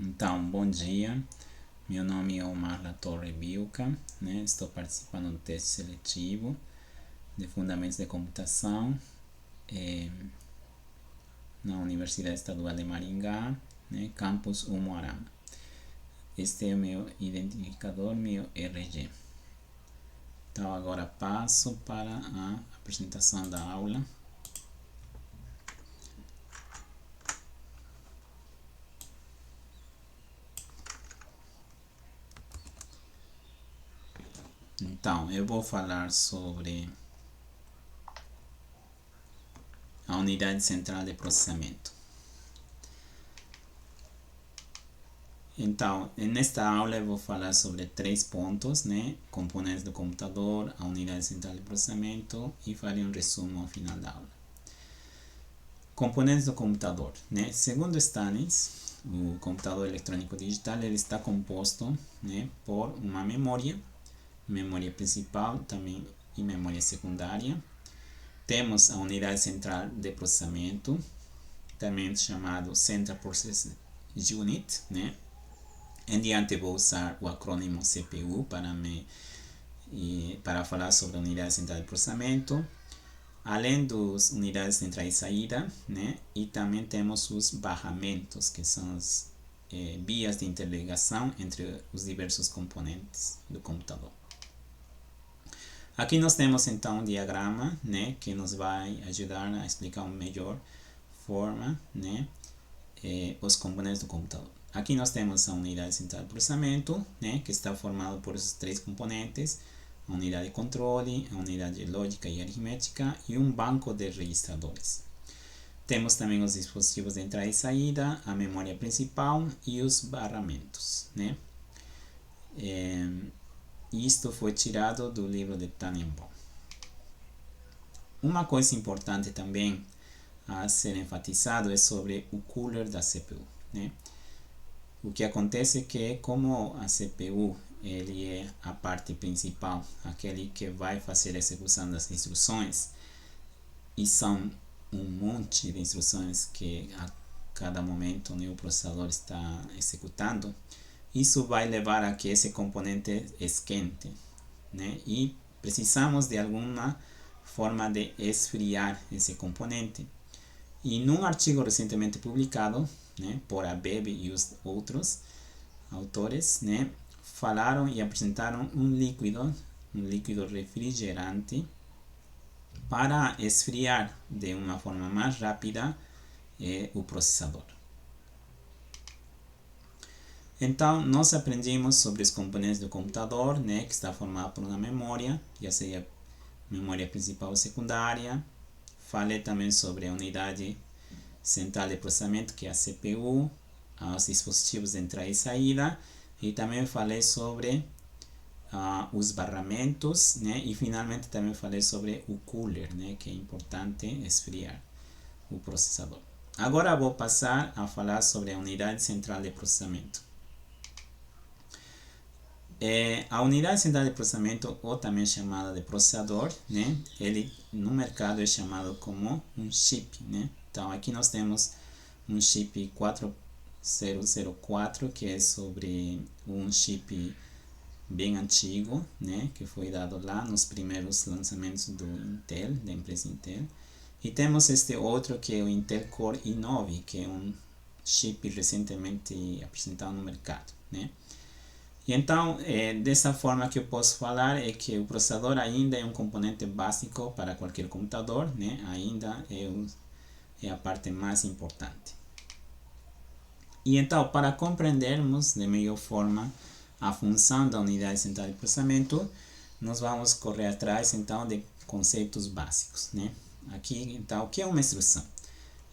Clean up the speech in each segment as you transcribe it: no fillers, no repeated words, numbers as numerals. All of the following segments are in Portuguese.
Então, bom dia. Meu nome é Omar La Torre Bilca, né? Estou participando do teste seletivo de Fundamentos de Computação na Universidade Estadual de Maringá, né? Campus Umuarama. Este é o meu identificador, meu RG. Então, agora passo para a apresentação da aula. Então, eu vou falar sobre a unidade central de processamento. Então, nesta aula eu vou falar sobre 3 pontos, né? Componentes do computador, a unidade central de processamento e farei um resumo ao final da aula. Componentes do computador, né? Segundo Stannis, o computador eletrônico digital ele está composto, né, por uma memória principal também e memória secundária. Temos a unidade central de processamento, também chamado Central Process Unit, né? Em diante vou usar o acrônimo CPU para falar sobre a unidade central de processamento, além das unidades centrais de saída, né? E também temos os barramentos, que são as vias de interligação entre os diversos componentes do computador. Aqui nós temos então um diagrama, né, que nos vai ajudar a explicar uma melhor forma, né, os componentes do computador. Aqui nós temos a unidade central de processamento, né, que está formada por esses 3 componentes: a unidade de controle, a unidade lógica e aritmética e um banco de registradores. Temos também os dispositivos de entrada e saída, a memória principal e os barramentos, né. Isto foi tirado do livro de Tannenbaum. Uma coisa importante também a ser enfatizado é sobre o cooler da CPU, né? O que acontece é que, como a CPU ele é a parte principal, aquele que vai fazer a execução das instruções, e são um monte de instruções que a cada momento, né, o processador está executando, isso vai levar a que esse componente esquente, né? E precisamos de alguma forma de esfriar esse componente. E num artigo recentemente publicado, né, por Abebe e os outros autores, né, falaram e apresentaram um líquido refrigerante para esfriar de uma forma mais rápida o processador. Então, nós aprendemos sobre os componentes do computador, né, que está formado por uma memória, já seja memória principal ou secundária. Falei também sobre a unidade central de processamento, que é a CPU, os dispositivos de entrada e saída, e também falei sobre os barramentos, né, e finalmente também falei sobre o cooler, né, que é importante esfriar o processador. Agora vou passar a falar sobre a unidade central de processamento. A unidade central de processamento, ou também chamada de processador, né, ele no mercado é chamado como um chip, né? Então aqui nós temos um chip 4004, que é sobre um chip bem antigo, né, que foi dado lá nos primeiros lançamentos do Intel, da empresa Intel. E temos este outro que é o Intel Core i9, que é um chip recentemente apresentado no mercado, né? E então, dessa forma que eu posso falar é que o processador ainda é um componente básico para qualquer computador, né? Ainda é a parte mais importante. E então, para compreendermos de melhor forma a função da unidade central de processamento, nós vamos correr atrás então de conceitos básicos, né? Aqui, então, o que é uma instrução?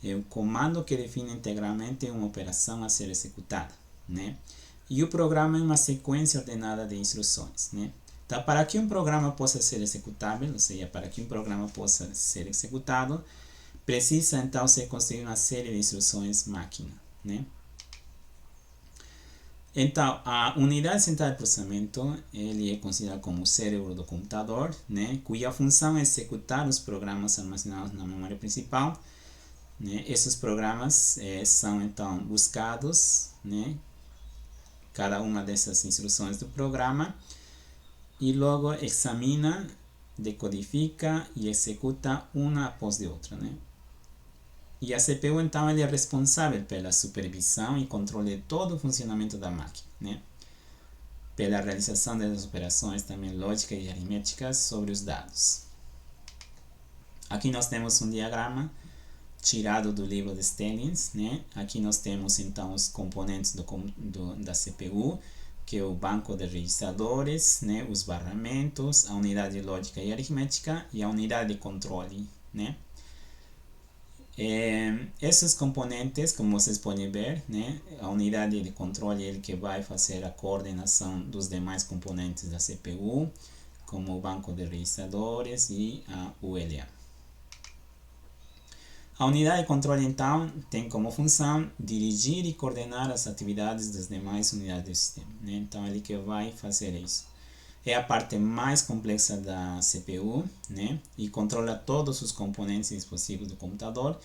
É o comando que define integralmente uma operação a ser executada, né? E o programa é uma sequência ordenada de instruções, né? Então, para que um programa possa ser executável, ou seja, para que um programa possa ser executado, precisa então ser construída uma série de instruções máquina, né? Então, a unidade central de processamento ele é considerado como o cérebro do computador, né? Cuja função é executar os programas armazenados na memória principal, né? Esses programas são então buscados, né, cada uma dessas instruções do programa e logo examina, decodifica e executa uma após a outra, né? E a CPU, então, ele é responsável pela supervisão e controle de todo o funcionamento da máquina, né? Pela realização das operações também lógicas e aritméticas sobre os dados. Aqui nós temos um diagrama tirado do livro de Stellings, né? Aqui nós temos então os componentes da CPU, que é o banco de registradores, né? Os barramentos, a unidade lógica e aritmética e a unidade de controle, né? Esses componentes, como vocês podem ver, né? A unidade de controle é ele que vai fazer a coordenação dos demais componentes da CPU, como o banco de registradores e a ULA. A unidade de controle, então, tem como função dirigir e coordenar as atividades das demais unidades do sistema, né? Então, ele que vai fazer isso. É a parte mais complexa da CPU, né? E controla todos os componentes e dispositivos do computador.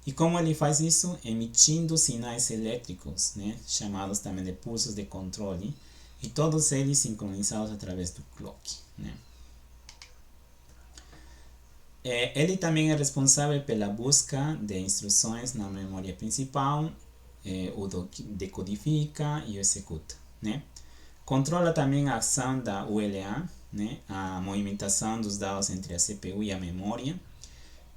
E como ele faz isso? Emitindo sinais elétricos, né? Chamados também de pulsos de controle. E todos eles sincronizados através do clock, né? Ele também é responsável pela busca de instruções na memória principal, o decodifica e o executa, né? Controla também a ação da ULA, né? A movimentação dos dados entre a CPU e a memória.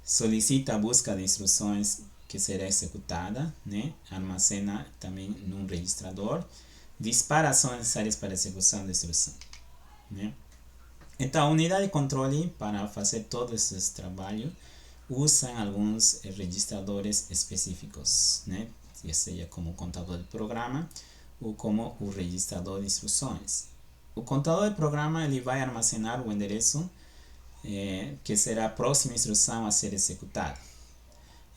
Solicita a busca de instruções que será executada, né? Armazena também num registrador. Dispara ações necessárias para a execução da instrução, né? Então, a unidade de controle, para fazer todo esse trabalho, usa alguns registradores específicos, né? Seja como o contador de programa ou como o registrador de instruções. O contador de programa ele vai armazenar o endereço que será a próxima instrução a ser executada.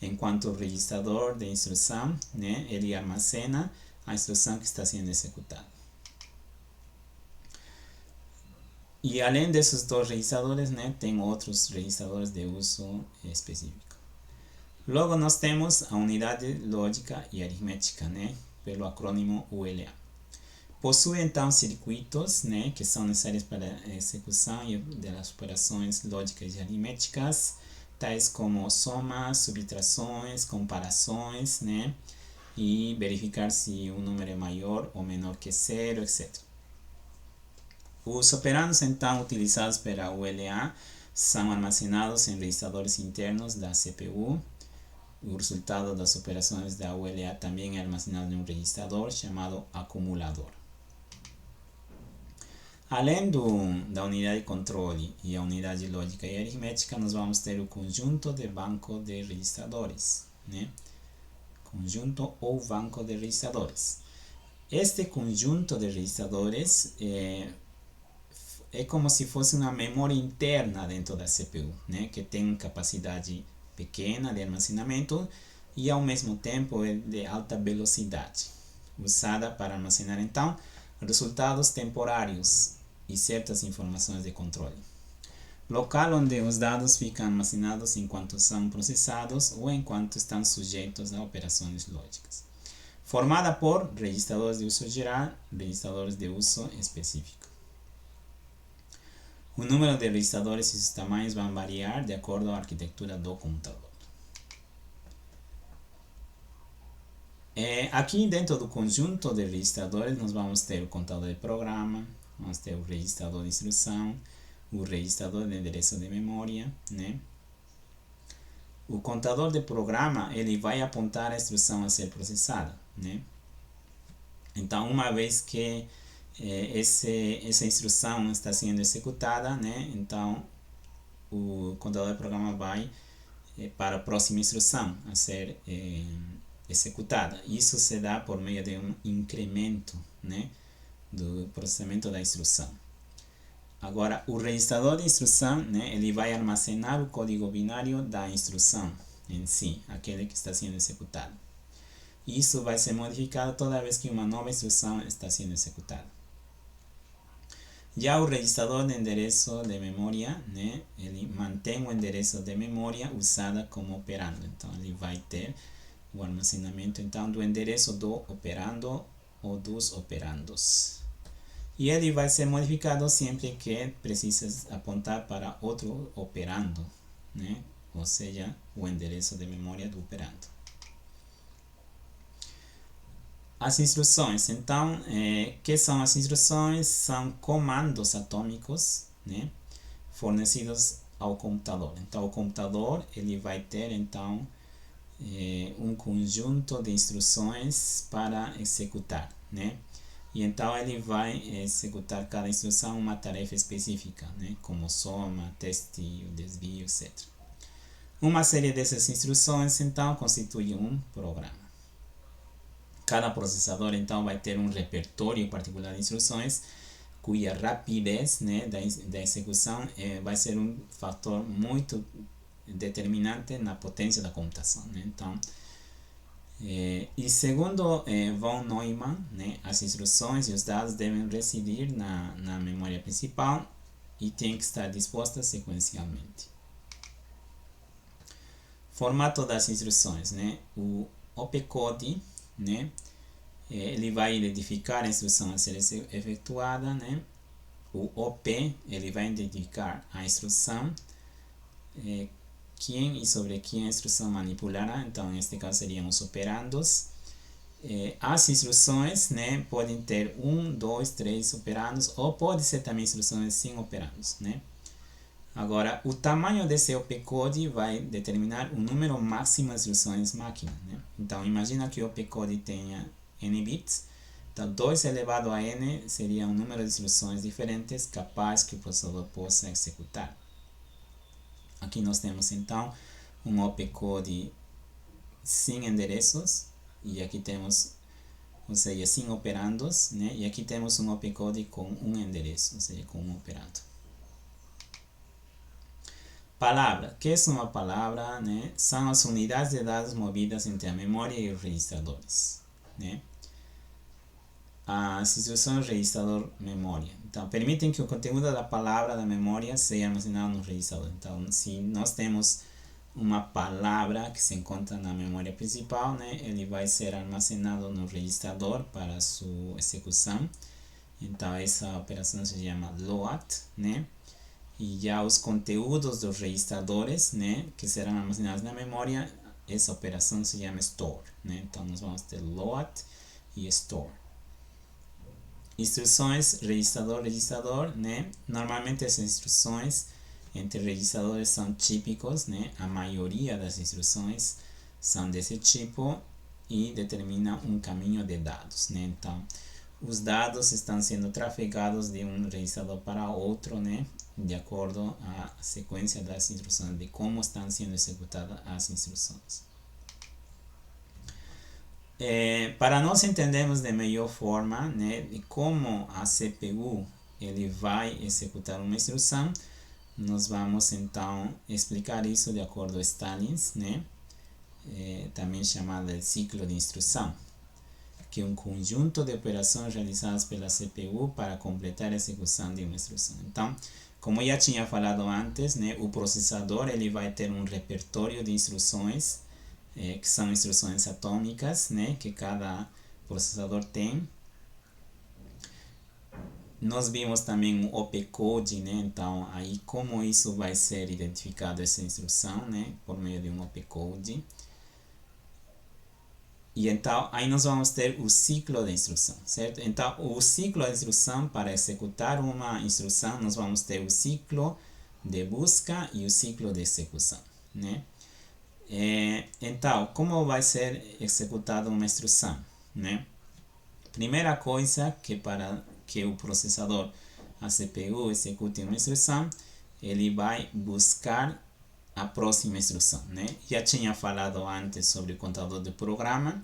Enquanto o registrador de instrução, né, ele armazena a instrução que está sendo executada. E além desses dois registradores, né, tem outros registradores de uso específico. Logo nós temos a unidade lógica e aritmética, né, pelo acrônimo ULA. Possui então circuitos, né, que são necessários para a execução das operações lógicas e aritméticas, tais como somas, subtrações, comparações, né, e verificar se o número é maior ou menor que zero, etc. Os operandos então utilizados para a ULA são armazenados em registradores internos da CPU. O resultado das operações da ULA também é armazenado em um registrador chamado acumulador. Além da unidade de controle e a unidade lógica e aritmética, nós vamos ter o conjunto de banco de registradores, né? Conjunto ou banco de registradores. Este conjunto de registradores é como se fosse uma memória interna dentro da CPU, né? Que tem capacidade pequena de armazenamento e ao mesmo tempo é de alta velocidade, usada para armazenar então resultados temporários e certas informações de controle. Local onde os dados ficam armazenados enquanto são processados ou enquanto estão sujeitos a operações lógicas. Formada por registradores de uso geral, registradores de uso específico. O número de registradores e seus tamanhos vão variar de acordo com a arquitetura do computador. Aqui dentro do conjunto de registradores nós vamos ter o contador de programa, vamos ter o registrador de instrução, o registrador de endereço de memória, né? O contador de programa ele vai apontar a instrução a ser processada, né? Então, uma vez que essa instrução está sendo executada, né? Então o contador de programa vai para a próxima instrução a ser executada. Isso se dá por meio de um incremento, né, do processamento da instrução. Agora, o registrador de instrução, né, ele vai armazenar o código binário da instrução em si, aquele que está sendo executado. Isso vai ser modificado toda vez que uma nova instrução está sendo executada. Já o registrador de endereço de memória, né, ele mantém o endereço de memória usada como operando. Então, ele vai ter o armazenamento então do endereço do operando ou dos operandos. E ele vai ser modificado sempre que precisa apontar para outro operando, né? Ou seja, o endereço de memória do operando. As instruções, então, que são as instruções? São comandos atômicos, né, fornecidos ao computador. Então, o computador ele vai ter, então, um conjunto de instruções para executar, né? E então ele vai executar cada instrução uma tarefa específica, né, como soma, teste, desvio, etc. Uma série dessas instruções, então, constitui um programa. Cada processador, então, vai ter um repertório particular de instruções, cuja rapidez, né, da execução vai ser um fator muito determinante na potência da computação, né? Então, e segundo von Neumann, né, as instruções e os dados devem residir na memória principal e têm que estar dispostas sequencialmente. Formato das instruções, né? O opcode, né, ele vai identificar a instrução a ser efetuada, né? O OP, ele vai identificar a instrução, quem e sobre quem a instrução manipulará. Então, neste caso seriam os operandos. As instruções, né, podem ter 1, 2, 3 operandos, ou pode ser também instruções sem operandos, né? Agora, o tamanho desse opcode vai determinar o número máximo de instruções máquina, né? Então, imagina que o opcode tenha n bits. Então, 2 elevado a n seria um número de instruções diferentes capaz que o processador possa executar. Aqui nós temos, então, um opcode sem endereços, e aqui temos, ou seja, sem operandos, né? E aqui temos um opcode com um endereço, ou seja, com um operando. Palavra. O que é uma palavra, né? São as unidades de dados movidas entre a memória e os registradores, né? As instruções registrador-memória. Então, permitem que o conteúdo da palavra da memória seja armazenado no registrador. Então, se nós temos uma palavra que se encontra na memória principal, né, ele vai ser armazenado no registrador para sua execução. Então, essa operação se chama load, né? E já os conteúdos dos registradores, né, que serão armazenados na memória, essa operação se chama store, né? Então, nós vamos ter load e store. Instruções registrador-registrador, né? Normalmente as instruções entre registradores são típicos, né? A maioria das instruções são desse tipo e determina um caminho de dados, né? Então, os dados estão sendo trafegados de um registrador para outro, né, de acordo à sequência das instruções, de como estão sendo executadas as instruções. Para nós entendermos de melhor forma, né, de como a CPU ele vai executar uma instrução, nós vamos então explicar isso de acordo a Stalins, né, também chamado de ciclo de instrução, que é um conjunto de operações realizadas pela CPU para completar a execução de uma instrução. Então, como eu já tinha falado antes, né, o processador ele vai ter um repertório de instruções, que são instruções atômicas, né, que cada processador tem. Nós vimos também um opcode, né, então aí como isso vai ser identificado essa instrução, né, por meio de um opcode. E então, aí nós vamos ter o ciclo de instrução, certo? Então, o ciclo de instrução, para executar uma instrução, nós vamos ter o ciclo de busca e o ciclo de execução, né? Então, como vai ser executada uma instrução, né? Primeira coisa que para que o processador, a CPU, execute uma instrução, ele vai buscar a próxima instrução, né? Já tinha falado antes sobre o contador de programa,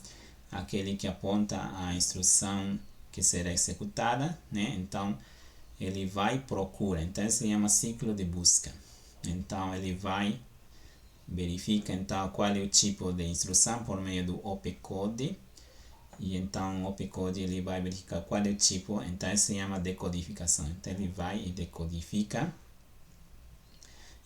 aquele que aponta a instrução que será executada, né? Então, ele vai procura. Então, isso se chama ciclo de busca. Então, ele vai verifica então qual é o tipo de instrução por meio do opcode. E então, o opcode ele vai verificar qual é o tipo. Então, isso se chama decodificação. Então, ele vai e decodifica.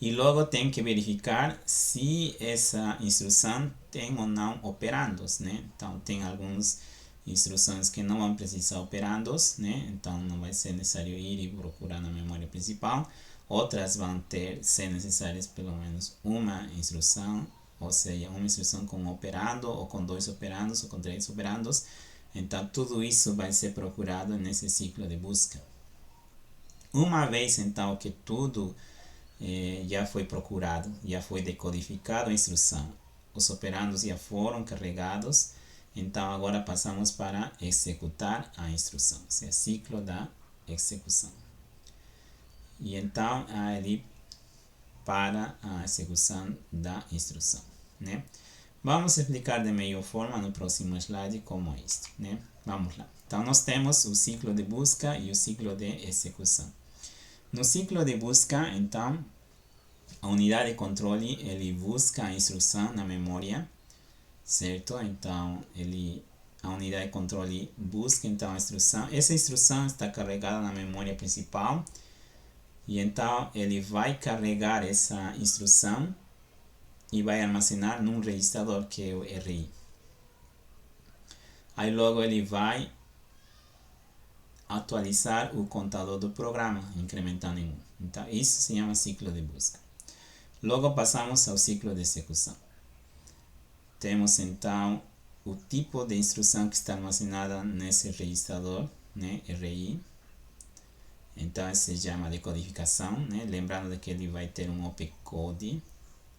E logo tem que verificar se essa instrução tem ou não operandos, né? Então, tem alguns instruções que não vão precisar operandos, né? Então não vai ser necessário ir e procurar na memória principal. Outras vão ser necessárias pelo menos uma instrução, ou seja, uma instrução com um operando, ou com 2 operandos, ou com 3 operandos. Então tudo isso vai ser procurado nesse ciclo de busca. Uma vez então que tudo já foi procurado, já foi decodificado a instrução, os operandos já foram carregados, então agora passamos para executar a instrução, esse é o ciclo da execução. E então ali para a execução da instrução, né? Vamos explicar de melhor forma no próximo slide como é isto, né? Vamos lá. Então nós temos o ciclo de busca e o ciclo de execução. No ciclo de busca, então, a unidade de controle ele busca a instrução na memória, certo? Então a unidade de controle busca então a instrução. Essa instrução está carregada na memória principal e então ele vai carregar essa instrução e vai armazenar num registrador que é o RI. Aí logo ele vai atualizar o contador do programa, incrementando em 1. Então isso se chama ciclo de busca. Logo passamos ao ciclo de execução. Temos então o tipo de instrução que está armazenada nesse registrador, né, RI. Então isso se chama decodificação, né? Lembrando que ele vai ter um opcode.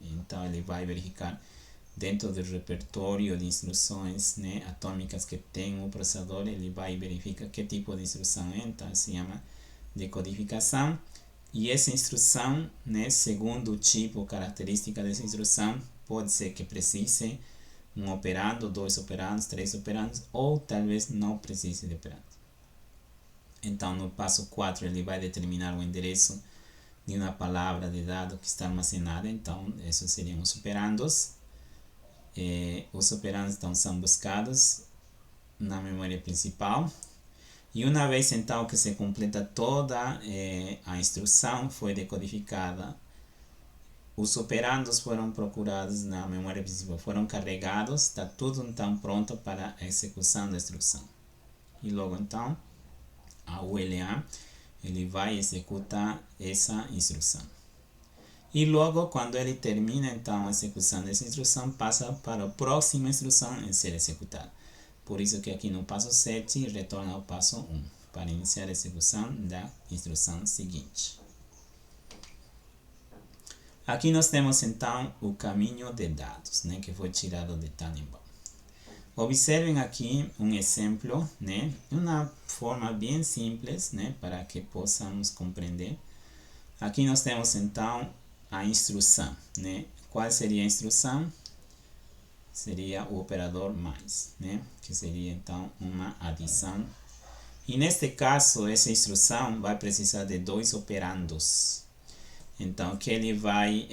Então ele vai verificar dentro do repertório de instruções, né, atômicas que tem o processador, ele vai verificar que tipo de instrução é, então se chama decodificação. E essa instrução, né, segundo o tipo ou característica dessa instrução, pode ser que precise um operando, 2 operandos, 3 operandos, ou talvez não precise de operando. Então no passo 4 ele vai determinar o endereço de uma palavra de dado que está armazenada, então esses seriam os operandos. Os operandos então são buscados na memória principal. E uma vez então que se completa toda a instrução, foi decodificada, os operandos foram procurados na memória principal, foram carregados, está tudo então pronto para a execução da instrução. E logo então, a ULA ele vai executar essa instrução. E logo quando ele termina então a execução dessa instrução, passa para a próxima instrução a ser executada. Por isso que aqui no passo 7 retorna ao passo 1, para iniciar a execução da instrução seguinte. Aqui nós temos então o caminho de dados, né, que foi tirado de Tannenbaum. Observem aqui um exemplo, né, uma forma bem simples, né, para que possamos compreender. Aqui nós temos então a instrução, né? Qual seria a instrução? Seria o operador mais, né? Que seria então uma adição. E neste caso, essa instrução vai precisar de 2 operandos. Então, o que ele vai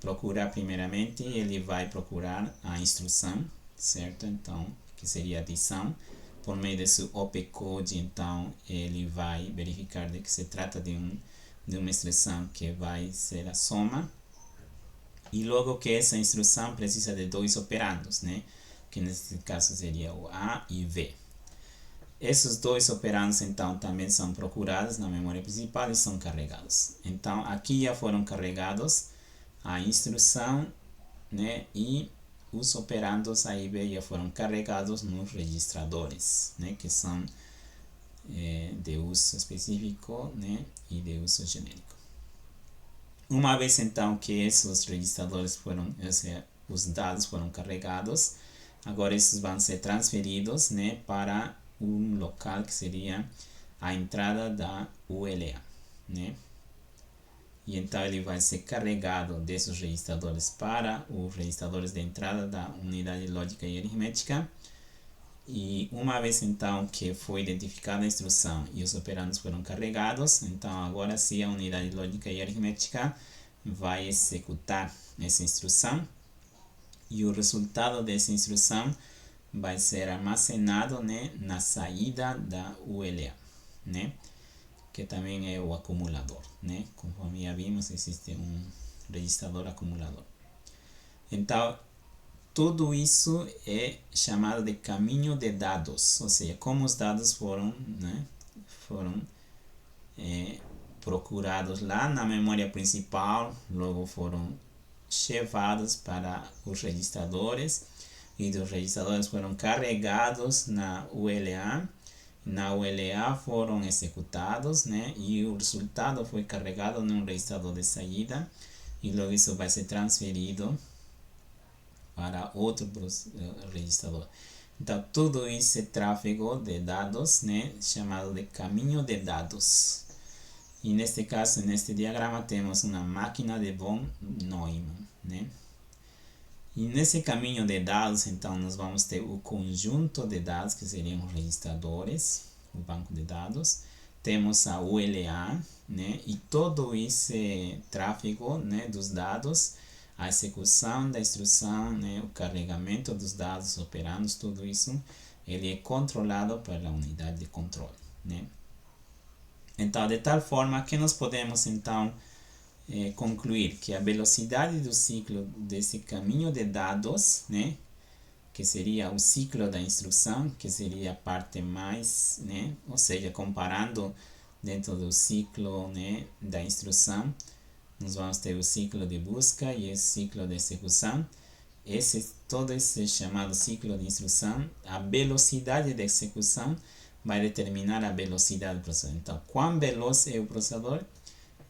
procurar primeiramente, ele vai procurar a instrução, certo? Então, que seria adição. Por meio desse opcode, então, ele vai verificar de que se trata de uma instrução que vai ser a soma. E logo que essa instrução precisa de 2 operandos, né? Que nesse caso seria o A e V. Esses 2 operandos então também são procurados na memória principal e são carregados. Então aqui já foram carregados a instrução, né? E os operandos A e B já foram carregados nos registradores, né? Que são de uso específico, né? E de uso genérico. Uma vez então que esses registradores foram, os dados foram carregados, agora esses vão ser transferidos, né, para um local que seria a entrada da ULA, né? E então ele vai ser carregado desses registradores para os registradores de entrada da unidade lógica e aritmética. E uma vez então que foi identificada a instrução e os operandos foram carregados, então agora sim a unidade lógica e aritmética vai executar essa instrução e o resultado dessa instrução vai ser armazenado, né, na saída da ULA, né, que também é o acumulador, né, conforme já vimos existe um registrador acumulador. Então tudo isso é chamado de caminho de dados, ou seja, como os dados foram, né, foram procurados lá na memória principal, logo foram levados para os registradores e dos registradores foram carregados na ULA. Na ULA foram executados, né, e o resultado foi carregado num registrador de saída e logo isso vai ser transferido para outro registrador. Então, tudo isso é tráfego de dados, né, chamado de caminho de dados. E neste caso, neste diagrama, temos uma máquina de von Neumann, né? E nesse caminho de dados, então, nós vamos ter o conjunto de dados, que seriam os registradores, o banco de dados. Temos a ULA, né? E todo esse tráfego, né, dos dados, a execução da instrução, né, o carregamento dos dados operandos, tudo isso, ele é controlado pela unidade de controle, né? Então, de tal forma que nós podemos, então, concluir que a velocidade do ciclo desse caminho de dados, né, que seria o ciclo da instrução, que seria a parte mais, né, ou seja, comparando dentro do ciclo, né, da instrução, nós vamos ter o ciclo de busca e o ciclo de execução. Todo esse chamado ciclo de instrução, a velocidade de execução vai determinar a velocidade do processador. Então, quão veloz é o processador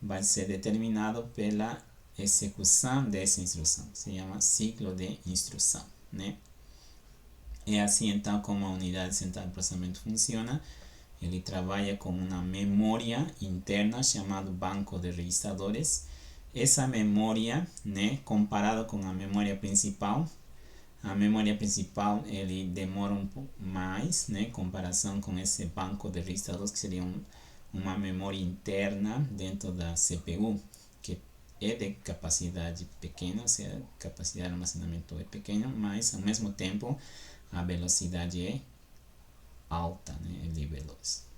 vai ser determinado pela execução dessa instrução. Se chama ciclo de instrução, né? É assim então como a unidade central de processamento funciona. Ele trabalha com uma memória interna chamada banco de registradores. Essa memória, né, comparada com a memória principal, a memória principal ele demora um pouco mais, né, em comparação com esse banco de registradores, que seria uma memória interna dentro da CPU, que é de capacidade pequena, ou seja, a capacidade de armazenamento é pequena, mas ao mesmo tempo a velocidade é alta, né, é veloz.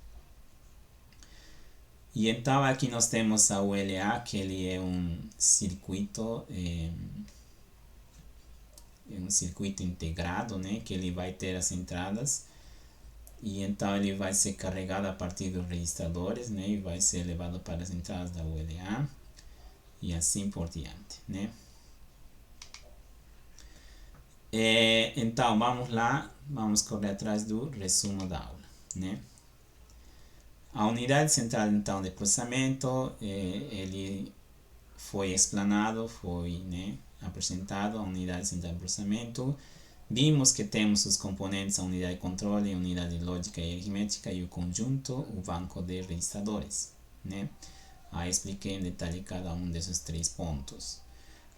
E então aqui nós temos a ULA, que ele é um circuito integrado, né, que ele vai ter as entradas e então ele vai ser carregado a partir dos registradores, né, e vai ser levado para as entradas da ULA e assim por diante, né. Então vamos lá, vamos correr atrás do resumo da aula, né. A unidade central então de processamento, ele foi explanado, foi, né, apresentado a unidade central de processamento. Vimos que temos os componentes, a unidade de controle, a unidade lógica e aritmética e o conjunto, o banco de registradores, né? Aí expliquei em detalhe cada um desses 3 pontos.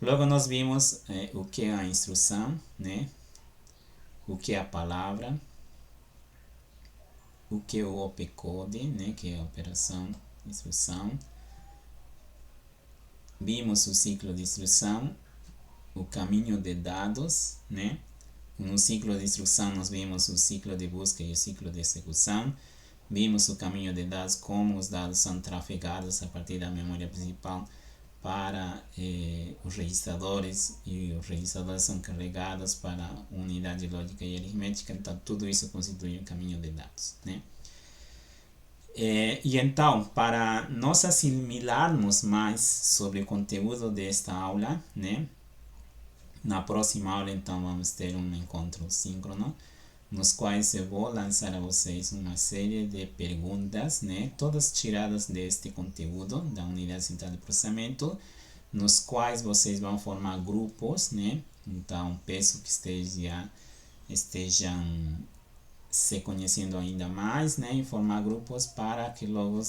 Logo nós vimos o que é a instrução, né? O que é a palavra, o que é o opcode, né? Que é a operação de instrução. Vimos o ciclo de instrução, o caminho de dados, né? No ciclo de instrução nós vimos o ciclo de busca e o ciclo de execução. Vimos o caminho de dados, como os dados são trafegados a partir da memória principal para os registradores e os registradores são carregados para a unidade lógica e aritmética. Então tudo isso constitui um caminho de dados, né? E então, para nós assimilarmos mais sobre o conteúdo desta aula, né? Na próxima aula, então, vamos ter um encontro síncrono, nos quais eu vou lançar a vocês uma série de perguntas, né, todas tiradas deste conteúdo da unidade central de processamento, nos quais vocês vão formar grupos, né. Então, peço que estejam se conhecendo ainda mais, né, e formar grupos para que logo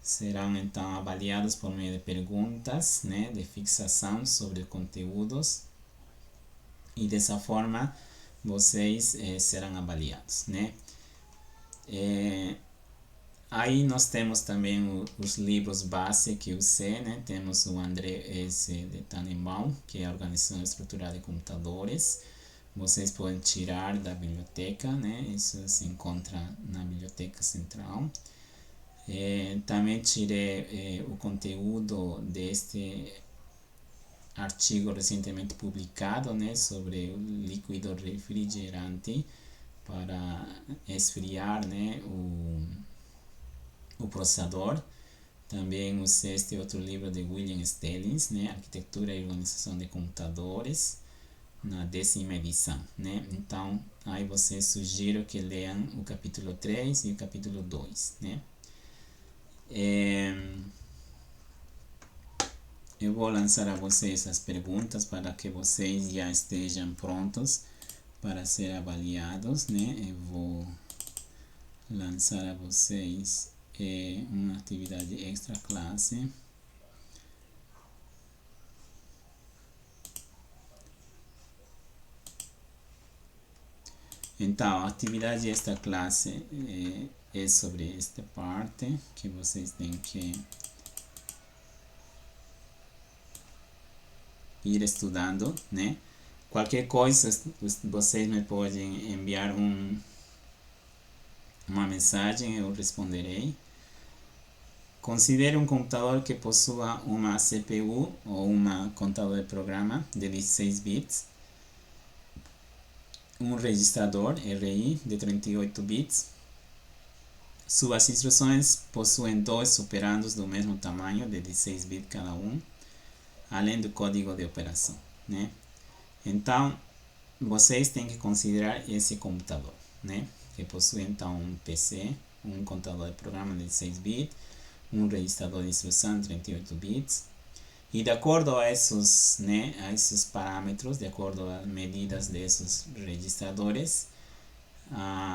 serão então avaliados por meio de perguntas, né, de fixação sobre conteúdos e dessa forma vocês serão avaliados, né. Aí nós temos também os livros base que eu sei, né, temos o André S. de Tannenbaum, que é a Organização Estrutural de Computadores. Vocês podem tirar da biblioteca, né, isso se encontra na biblioteca central. Também tirei o conteúdo deste artigo recentemente publicado, né, sobre o líquido refrigerante para esfriar, né, o processador. Também usei este outro livro de William Stellings, né, Arquitetura e Organização de Computadores, na 10ª edição, né? Então, aí vocês sugiro que leiam o capítulo 3 e o capítulo 2, né? Eu vou lançar a vocês as perguntas para que vocês já estejam prontos para ser avaliados, né? Eu vou lançar a vocês uma atividade extra classe. Então, a atividade desta classe é sobre esta parte que vocês têm que ir estudando, né? Qualquer coisa, vocês me podem enviar uma mensagem, eu responderei. Considere um computador que possua uma CPU ou uma contador de programa de 16 bits, um registrador RI de 38 bits. Suas instruções possuem dois operandos do mesmo tamanho, de 16 bits cada um, além do código de operação, né? Então, vocês têm que considerar esse computador, né? Que possui então um PC, um contador de programa de 16 bits, um registrador de instrução de 38 bits. E de acordo a esses, né, a esses parâmetros, de acordo às medidas desses registradores,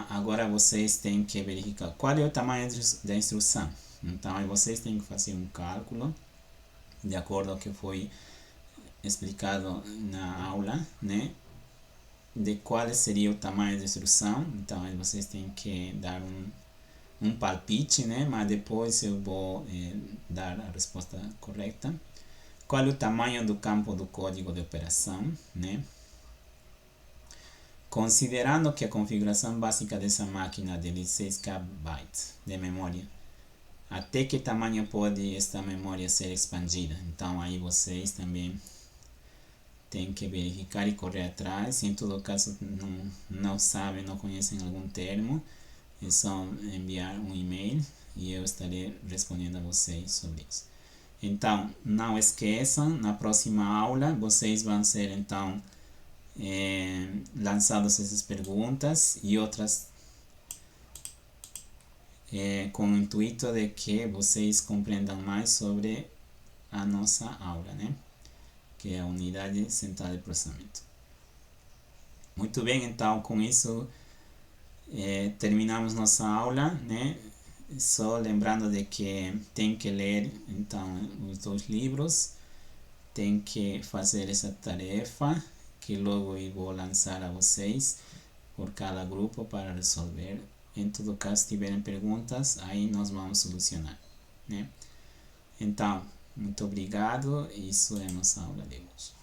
agora vocês têm que verificar qual é o tamanho da instrução. Então, aí vocês têm que fazer um cálculo de acordo ao que foi explicado na aula, né, de qual seria o tamanho da instrução. Então, aí vocês têm que dar um palpite, né, mas depois eu vou dar a resposta correta. Qual é o tamanho do campo do código de operação, né? Considerando que a configuração básica dessa máquina de 16 KB de memória, até que tamanho pode esta memória ser expandida? Então aí vocês também têm que verificar e correr atrás. Em todo caso, não sabem, não conhecem algum termo, é só enviar um e-mail e eu estarei respondendo a vocês sobre isso. Então, não esqueçam, na próxima aula vocês vão ser então lançadas essas perguntas e outras com o intuito de que vocês compreendam mais sobre a nossa aula, né? Que é a unidade central de processamento. Muito bem, então com isso terminamos nossa aula, né? Só lembrando de que tem que ler então os 2 livros, tem que fazer essa tarefa que logo eu vou lançar a vocês por cada grupo para resolver. Em todo caso, se tiverem perguntas, aí nós vamos solucionar, né? Então, muito obrigado. Isso é a nossa aula de hoje.